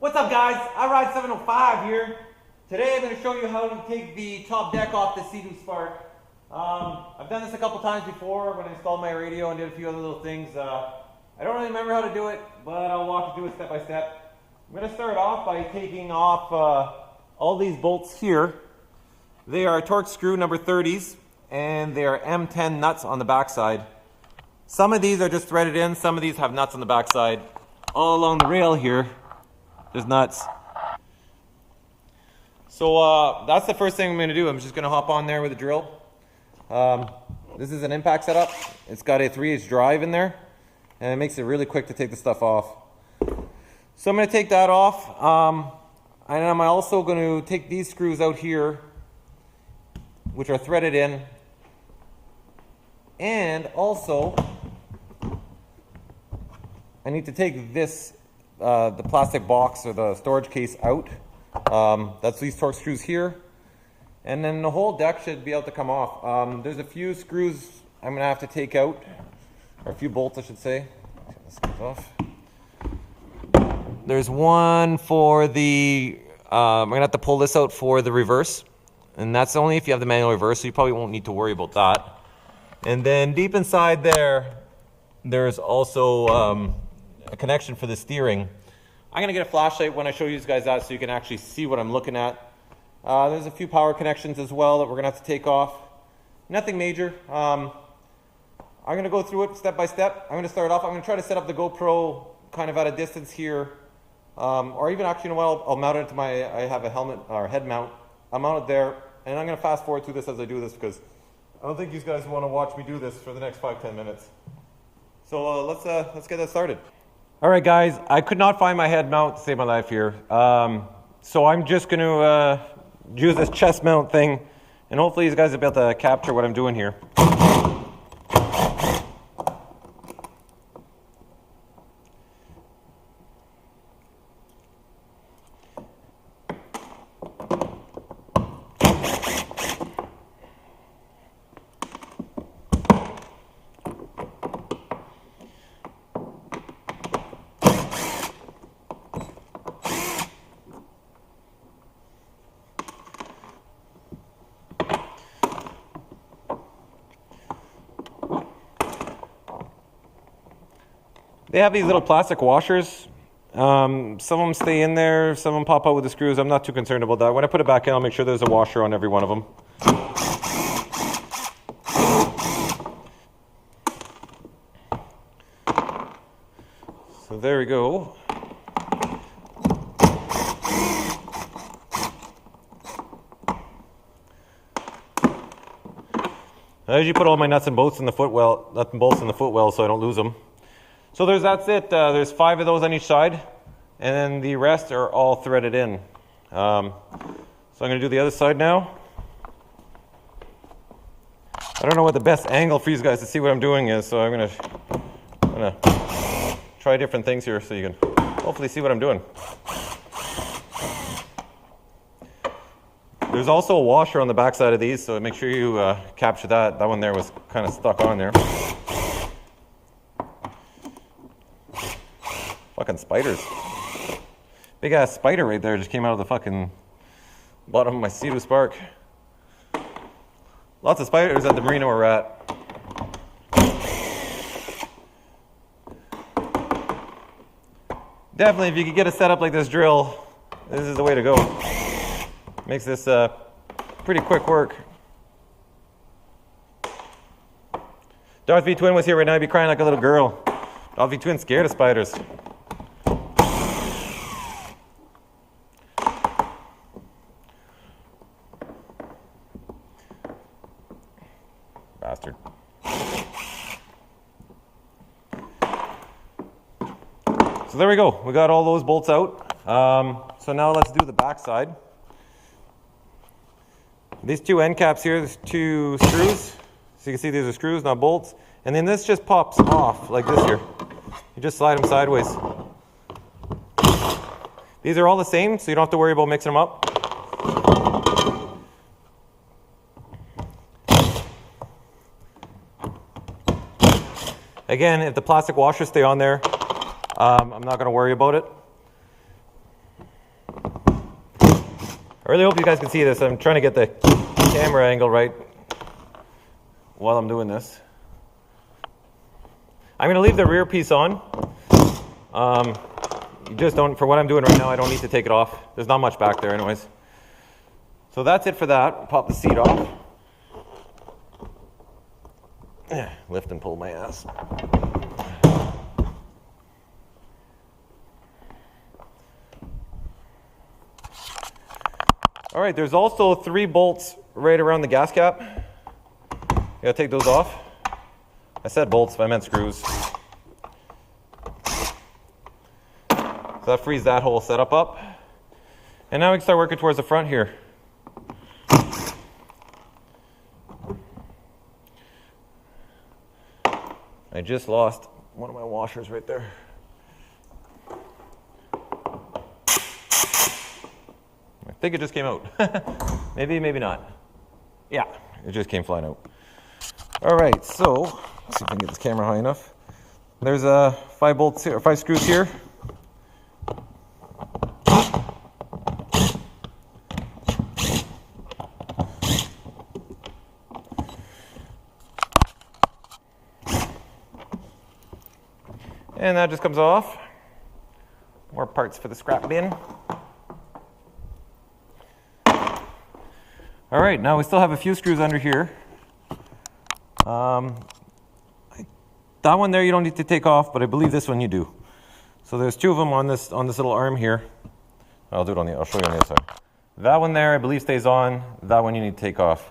What's up, guys? I Ride 705 here. Today I'm going to show you how to take the top deck off the Sea-Doo Spark. I've done this a couple times before when I installed my radio and did a few other little things. I don't really remember how to do it, but I'll walk you through it step by step. I'm going to start off by taking off all these bolts here. They are Torx screw number 30s, and they are M10 nuts on the backside. Some of these are just threaded in, some of these have nuts on the backside. All along the rail here, there's nuts. So that's the first thing I'm going to do. I'm just going to hop on there with a drill. This is an impact setup. It's got a 3/8 drive in there, and it makes it really quick to take the stuff off. So I'm going to take that off, and I'm also going to take these screws out here, which are threaded in, and also I need to take this the plastic box or the storage case out. That's these Torx screws here, and then the whole deck should be able to come off. There's a few screws I'm gonna have to take out, or a few bolts I should say. This comes off. There's one for the I'm gonna have to pull this out for the reverse, and that's only if you have the manual reverse, so you probably won't need to worry about that. And then deep inside there's also a connection for the steering. I'm going to get a flashlight when I show you guys that so you can actually see what I'm looking at. There's a few power connections as well that we're going to have to take off. Nothing major. I'm going to go through it step by step. I'm going to start off. I'm going to try to set up the GoPro kind of at a distance here. Or even actually, you know what, I'll mount it to I have a helmet or head mount. I'll mount it there. And I'm going to fast forward through this as I do this because I don't think you guys want to watch me do this for the next 5-10 minutes. So let's get that started. All right, guys, I could not find my head mount to save my life here. So I'm just going to use this chest mount thing, and hopefully you guys will be able to capture what I'm doing here. They have these little plastic washers. Some of them stay in there, some of them pop out with the screws. I'm not too concerned about that. When I put it back in, I'll make sure there's a washer on every one of them. So there we go. I usually put all my nuts and bolts in the footwell, so I don't lose them. So that's it. There's 5 of those on each side, and then the rest are all threaded in. So I'm going to do the other side now. I don't know what the best angle for you guys to see what I'm doing is, so I'm going to try different things here so you can hopefully see what I'm doing. There's also a washer on the back side of these, so make sure you capture that. That one there was kind of stuck on there. Fucking spiders. Big ass spider right there just came out of the fucking bottom of my Sea-Doo Spark. Lots of spiders at the marina we're at. Definitely, if you could get a setup like this drill, this is the way to go. Makes this pretty quick work. Darth V Twin was here right now, I'd be crying like a little girl. Darth V Twin's scared of spiders. Bastard. So there we go. We got all those bolts out. So now let's do the back side. These 2 end caps here, there's 2 screws. So you can see these are screws, not bolts. And then this just pops off like this here. You just slide them sideways. These are all the same, so you don't have to worry about mixing them up. Again, if the plastic washers stay on there, I'm not going to worry about it. I really hope you guys can see this. I'm trying to get the camera angle right while I'm doing this. I'm going to leave the rear piece on. You just don't, for what I'm doing right now, I don't need to take it off. There's not much back there anyways. So that's it for that. Pop the seat off. Lift and pull my ass. All right, there's also 3 bolts right around the gas cap. You gotta take those off. I said bolts, but I meant screws. So that frees that whole setup up. And now we can start working towards the front here. I just lost one of my washers right there. I think it just came out. Maybe, maybe not. Yeah, it just came flying out. All right, so let's see if I can get this camera high enough. There's 5 bolts here, or 5 screws here. And that just comes off. More parts for the scrap bin. All right, now we still have a few screws under here. That one there you don't need to take off, but I believe this one you do. So there's 2 of them on this little arm here. I'll show you on the other side. That one there I believe stays on. That one you need to take off.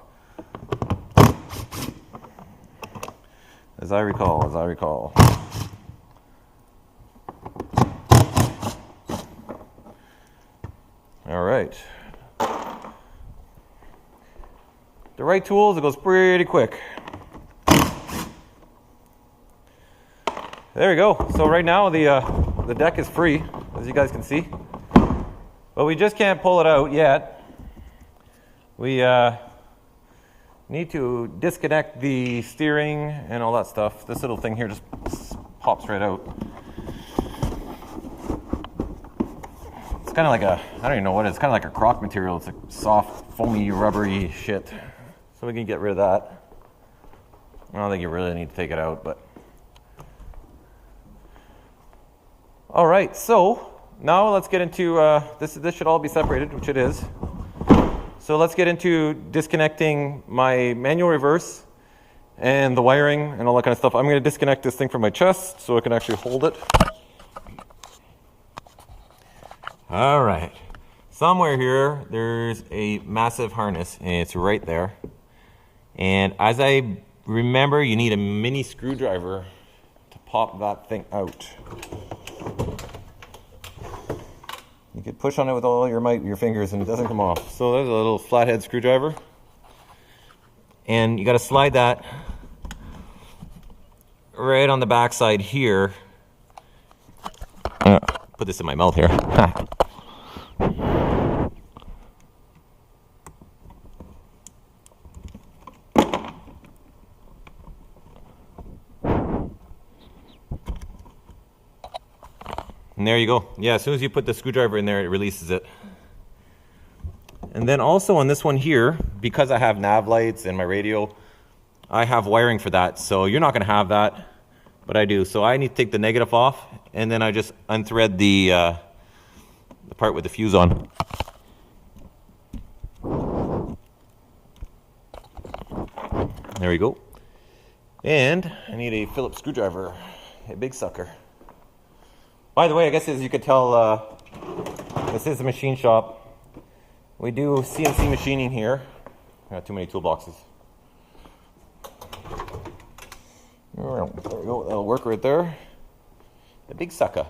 As I recall. All right. The right tools, it goes pretty quick. There we go. So right now the deck is free, as you guys can see. But we just can't pull it out yet. We need to disconnect the steering and all that stuff. This little thing here just pops right out. It's kind of like a, I don't even know what it is. It's kind of like a crock material. It's a soft, foamy, rubbery shit. So we can get rid of that. I don't think you really need to take it out, but. All right, so now let's get into, this should all be separated, which it is. So let's get into disconnecting my manual reverse and the wiring and all that kind of stuff. I'm going to disconnect this thing from my chest so I can actually hold it. All right. Somewhere here, there's a massive harness, and it's right there. And as I remember, you need a mini screwdriver to pop that thing out. You could push on it with all your might with your fingers and it doesn't come off. So there's a little flathead screwdriver. And you got to slide that right on the back side here. Put this in my mouth here. And there you go. Yeah, as soon as you put the screwdriver in there, it releases it. And then also on this one here, because I have nav lights and my radio, I have wiring for that. So you're not going to have that, but I do. So I need to take the negative off, and then I just unthread the part with the fuse on. There we go. And I need a Phillips screwdriver, a big sucker. By the way, I guess as you could tell, this is a machine shop. We do CNC machining here. I got too many toolboxes. There we go, that'll work right there. A big sucker.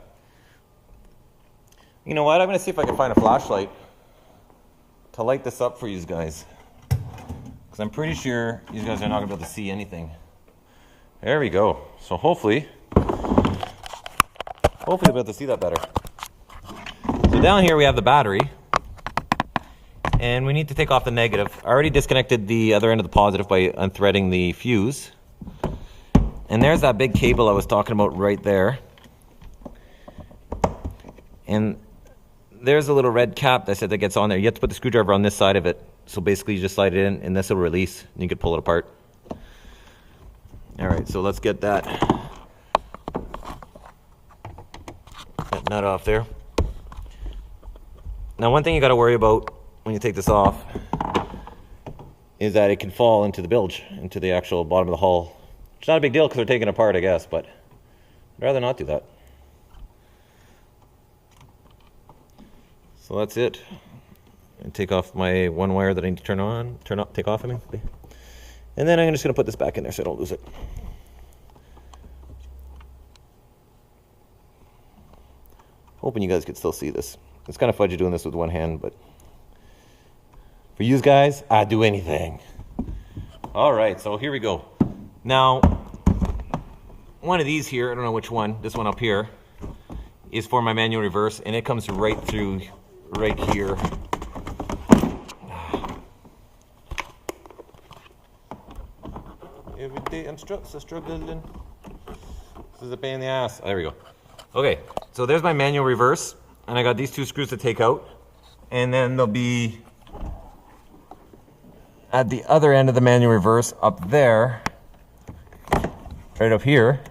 You know what, I'm gonna see if I can find a flashlight to light this up for you guys. Because I'm pretty sure you guys are not gonna be able to see anything. There we go. So hopefully you'll be able to see that better. So down here we have the battery. And we need to take off the negative. I already disconnected the other end of the positive by unthreading the fuse. And there's that big cable I was talking about right there. And there's a little red cap that said that gets on there. You have to put the screwdriver on this side of it. So basically you just slide it in and this will release and you can pull it apart. All right, so let's get that nut off there. Now one thing you got to worry about when you take this off is that it can fall into the bilge, into the actual bottom of the hull. It's not a big deal because they're taking it apart, I guess, but I'd rather not do that. So that's it. And take off my one wire that I need to take off, I mean. And then I'm just gonna put this back in there so I don't lose it. Hoping you guys could still see this. It's kind of fudgy doing this with one hand, but for you guys, I'd do anything. All right, so here we go. Now, one of these here, I don't know which one, this one up here, is for my manual reverse, and it comes right through right here. Every day I'm struggling. This is a pain in the ass. There we go. Okay, so there's my manual reverse, and I got these 2 screws to take out, and then there'll be at the other end of the manual reverse up there, right up here.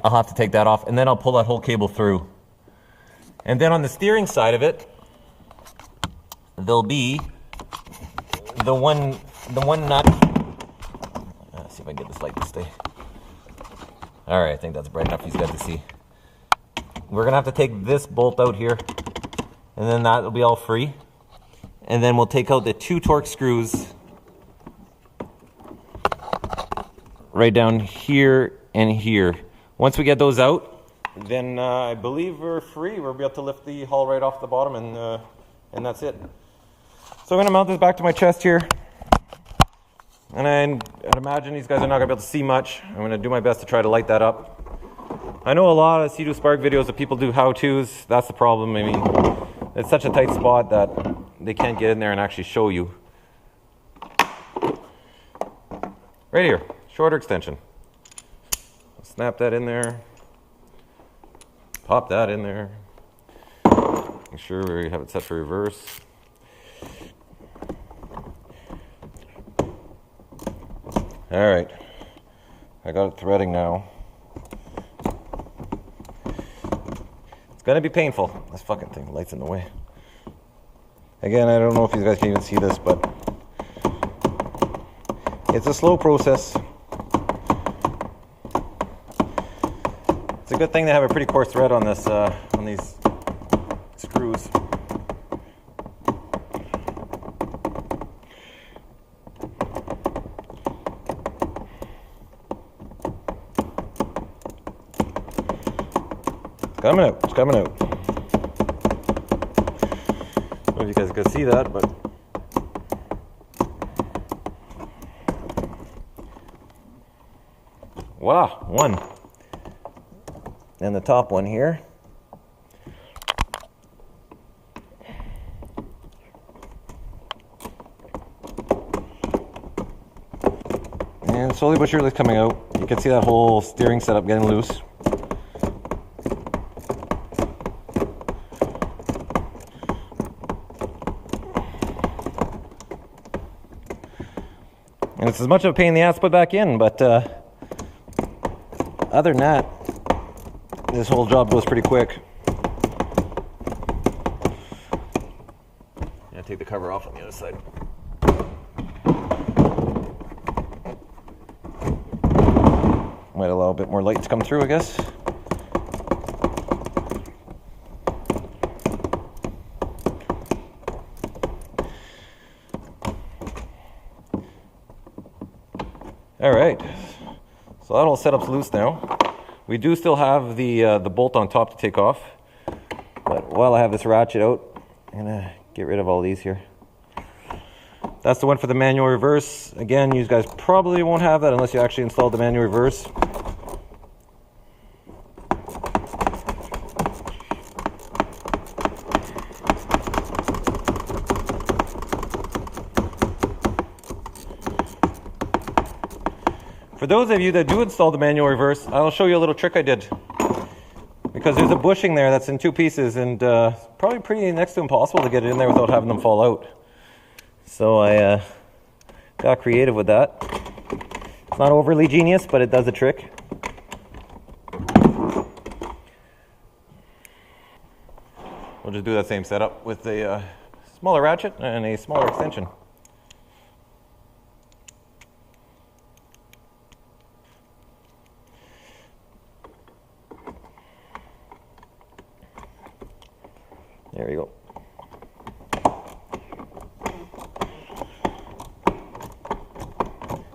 I'll have to take that off, and then I'll pull that whole cable through. And then on the steering side of it, there'll be the one nut. Let's see if I can get this light to stay. All right, I think that's bright enough for you guys to see. We're gonna have to take this bolt out here, and then that will be all free. And then we'll take out the 2 torque screws right down here and here. Once we get those out, then I believe we're free. We'll be able to lift the hull right off the bottom, and that's it. So I'm gonna mount this back to my chest here. And I'd imagine these guys are not gonna be able to see much. I'm gonna do my best to try to light that up. I know a lot of seadoo spark videos that people do how-tos. That's the problem. I mean, it's such a tight spot that they can't get in there and actually show you. Right here, shorter extension. Snap that in there. Pop that in there. Make sure we have it set for reverse. All right, I got it threading now. It's gonna be painful. This fucking thing, the light's in the way. Again, I don't know if you guys can even see this, but it's a slow process. It's a good thing to have a pretty coarse thread on this, on these screws. It's coming out, it's coming out. I don't know if you guys can see that, but voila, one. And the top one here. And slowly but surely it's coming out. You can see that whole steering setup getting loose. And it's as much of a pain in the ass to put back in, but other than that, this whole job goes pretty quick. Yeah, take the cover off on the other side. Might allow a bit more light to come through, I guess. All right, so that whole setup's loose now. We do still have the bolt on top to take off, but while I have this ratchet out, I'm gonna get rid of all these here. That's the one for the manual reverse. Again, you guys probably won't have that unless you actually install the manual reverse. For those of you that do install the manual reverse, I'll show you a little trick I did. Because because there's a bushing there that's in two pieces, and probably pretty next to impossible to get it in there without having them fall out. So I got creative with that. It's not overly genius, but it does the trick. We'll just do that same setup with a smaller ratchet and a smaller extension. There we go.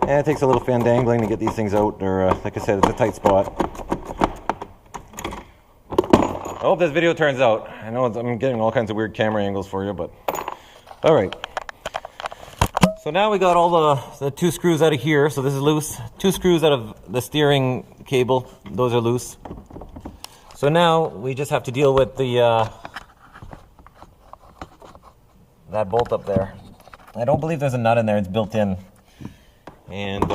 And it takes a little fandangling to get these things out, or like I said, it's a tight spot. I hope this video turns out. I know I'm getting all kinds of weird camera angles for you, but all right. So now we got all the two screws out of here, so this is loose. Two screws out of the steering cable, those are loose. So now we just have to deal with the that bolt up there. I don't believe there's a nut in there, it's built in. And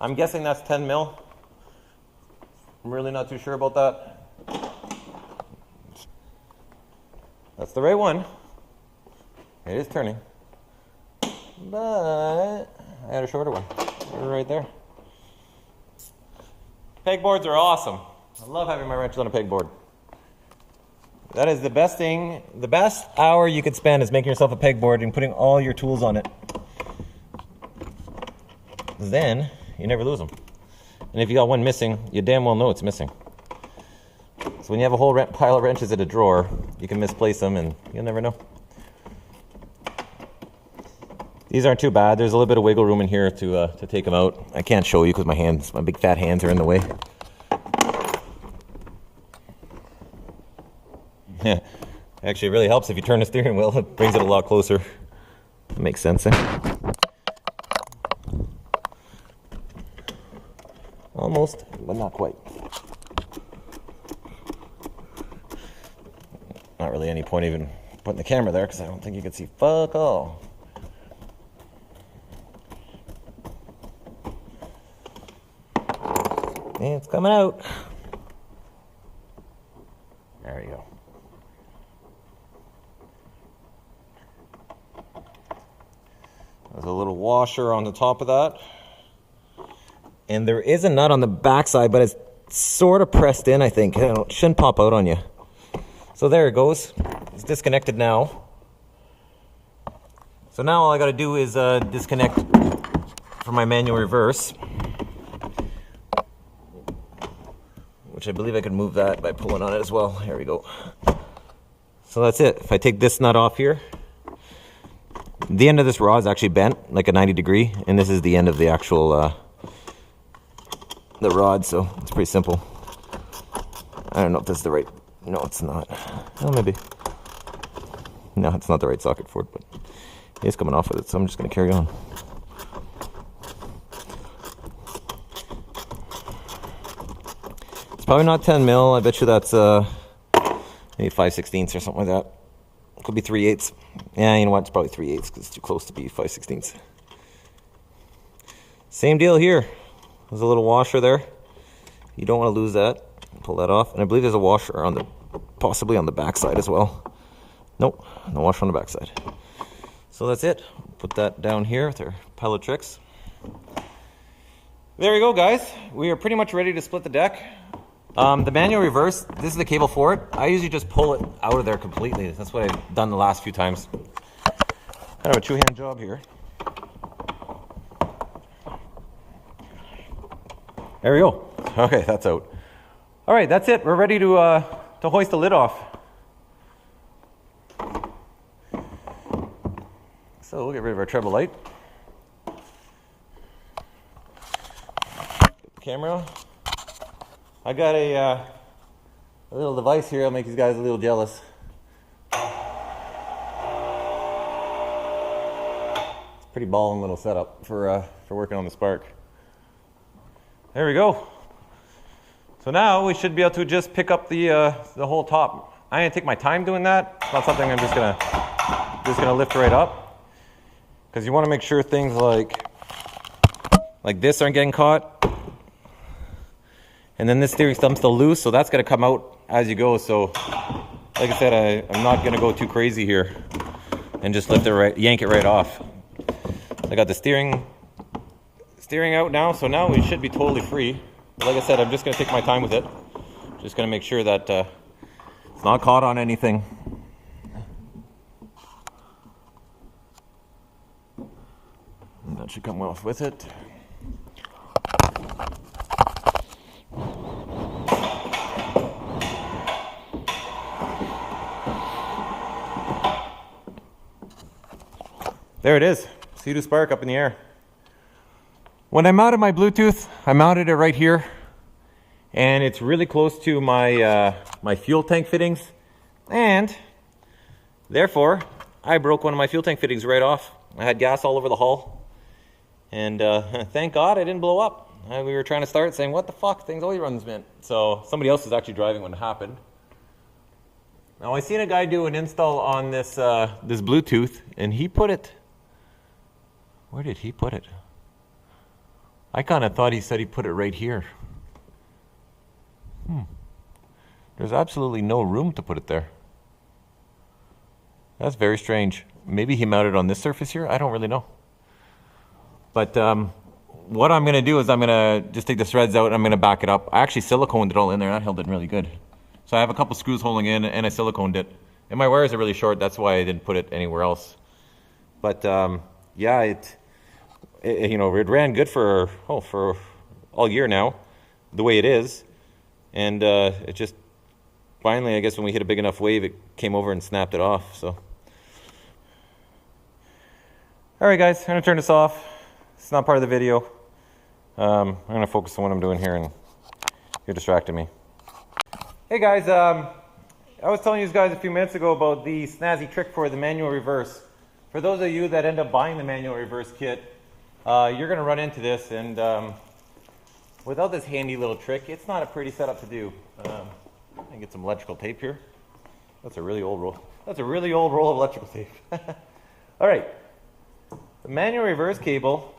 I'm guessing that's 10 mil. I'm really not too sure about that. That's the right one. It is turning. But I had a shorter one. Right there. Pegboards are awesome. I love having my wrenches on a pegboard. That is the best thing. The best hour you could spend is making yourself a pegboard and putting all your tools on it. Then you never lose them. And if you got one missing, you damn well know it's missing. So when you have a whole pile of wrenches in a drawer, you can misplace them and you'll never know. These aren't too bad. There's a little bit of wiggle room in here to take them out. I can't show you because my big fat hands are in the way. Yeah, actually it really helps if you turn the steering wheel. It brings it a lot closer. That makes sense, eh? Almost, but not quite. Not really any point even putting the camera there because I don't think you can see fuck all. And it's coming out. There you go. There's a little washer on the top of that. And there is a nut on the back side, but it's sort of pressed in, I think. It shouldn't pop out on you. So there it goes. It's disconnected now. So now all I got to do is disconnect from my manual reverse. Which I believe I can move that by pulling on it as well. Here we go. So that's it. If I take this nut off here, the end of this rod is actually bent, like a 90 degree, and this is the end of the actual the rod, so it's pretty simple. I don't know if this is the right, no it's not. Oh, maybe. No, it's not the right socket for it, but it's coming off with it, so I'm just going to carry on. It's probably not 10 mil, I bet you that's maybe 5/16 or something like that. Could be 3/8. Yeah, you know what, it's probably 3/8 because it's too close to be 5/16. Same deal here. There's a little washer there. You don't want to lose that. Pull that off. And I believe there's a washer on the, possibly on the back side as well. Nope, no washer on the back side. So that's it. Put that down here with our pile of tricks. There we go, guys. We are pretty much ready to split the deck. The manual reverse, this is the cable for it. I usually just pull it out of there completely. That's what I've done the last few times. Kind of a two-hand job here. There we go. Okay, that's out. All right, that's it. We're ready to hoist the lid off. So we'll get rid of our treble light. Get the camera. I got a little device here. I'll make these guys a little jealous. It's a pretty balling little setup for working on the Spark. There we go. So now we should be able to just pick up the whole top. I'm gonna take my time doing that. It's not something I'm just gonna lift right up, because you want to make sure things like this aren't getting caught, And then this steering stump's still loose, so that's gonna come out as you go. So, like I said, I'm not gonna go too crazy here and just yank it right off. I got the steering out now, so now we should be totally free. But like I said, I'm just gonna take my time with it. Just gonna make sure that it's not caught on anything. And that should come off with it. There it is, seadoo spark up in the air. When I mounted my Bluetooth, I mounted it right here, and it's really close to my my fuel tank fittings, and therefore I broke one of my fuel tank fittings right off. I had gas all over the hull, and thank God I didn't blow up. We were trying to start saying, what the fuck, things always run this mint. So somebody else was actually driving when it happened. Now I seen a guy do an install on this this Bluetooth, and he put it, where did he put it? I kind of thought he said he put it right here. There's absolutely no room to put it there. That's very strange. Maybe he mounted on this surface here? I don't really know. But what I'm going to do is I'm going to just take the threads out and I'm going to back it up. I actually siliconed it all in there. That held it really good. So I have a couple screws holding in, and I siliconed it. And my wires are really short. That's why I didn't put it anywhere else. But yeah, it you know, it ran good for all year now, the way it is. And it just finally, I guess when we hit a big enough wave, it came over and snapped it off. So, all right, guys, I'm gonna turn this off. It's not part of the video. I'm gonna focus on what I'm doing here, and you're distracting me. Hey guys, I was telling you guys a few minutes ago about the snazzy trick for the manual reverse. For those of you that end up buying the manual reverse kit, you're going to run into this, and without this handy little trick, it's not a pretty setup to do. I can get some electrical tape here. That's a really old roll. That's a really old roll of electrical tape. All right, the manual reverse cable,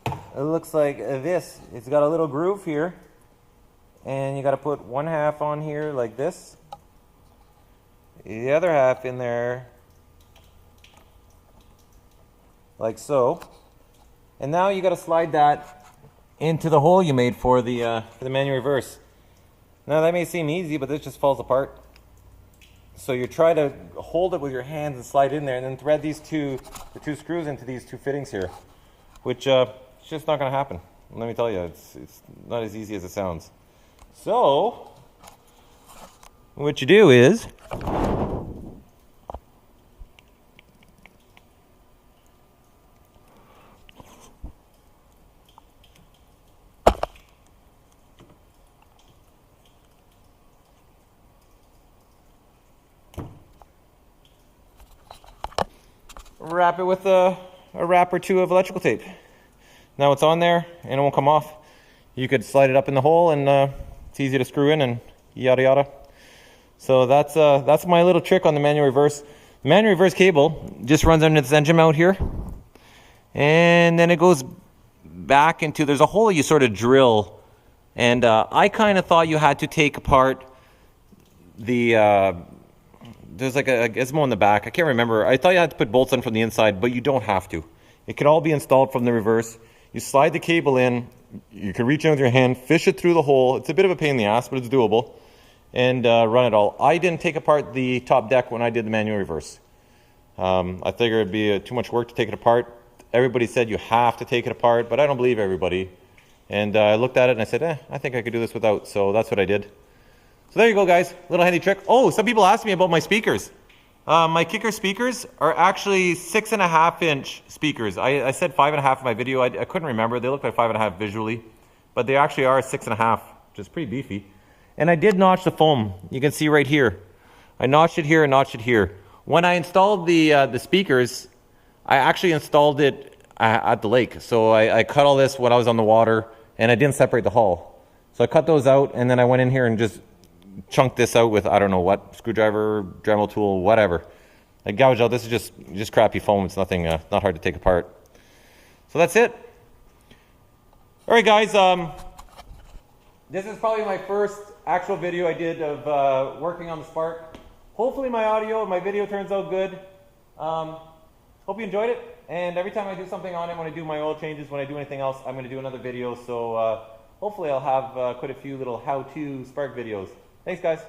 it looks like this. It's got a little groove here, and you got to put one half on here like this, the other half in there like so, and now you got to slide that into the hole you made for the manual reverse. Now that may seem easy, but this just falls apart. So you try to hold it with your hands and slide in there, and then thread the two screws into these two fittings here, which it's just not going to happen. Let me tell you, it's not as easy as it sounds. So what you do is wrap it with a wrap or two of electrical tape. Now it's on there and it won't come off. You could slide it up in the hole, and it's easy to screw in, and yada yada. So that's my little trick on the manual reverse. The manual reverse cable just runs under this engine mount here, and then it goes back into, there's a hole you sort of drill, and I kind of thought you had to take apart the there's like a gizmo in the back. I can't remember. I thought you had to put bolts on from the inside, but you don't have to. It can all be installed from the reverse. You slide the cable in, you can reach in with your hand, fish it through the hole. It's a bit of a pain in the ass, but it's doable. And run it all. I didn't take apart the top deck when I did the manual reverse. I figured it'd be too much work to take it apart. Everybody said you have to take it apart, but I don't believe everybody. And I looked at it and I said, I think I could do this without. So that's what I did. So there you go, guys. Little handy trick. Oh, some people asked me about my speakers. My Kicker speakers are actually 6.5-inch speakers. I said 5.5 in my video. I couldn't remember. They look like 5.5 visually, but they actually are 6.5, which is pretty beefy. And I did notch the foam. You can see right here. I notched it here and notched it here. When I installed the speakers, I actually installed it at the lake. So I cut all this when I was on the water, and I didn't separate the hull. So I cut those out, and then I went in here and just chunked this out with, I don't know what, screwdriver, Dremel tool, whatever. I gouged out. This is just crappy foam. It's nothing, not hard to take apart. So that's it. All right, guys. This is probably my first actual video I did of working on the Spark. Hopefully my audio and my video turns out good. Hope you enjoyed it. And every time I do something on it, when I do my oil changes, when I do anything else, I'm going to do another video. So hopefully I'll have quite a few little how-to Spark videos. Thanks, guys.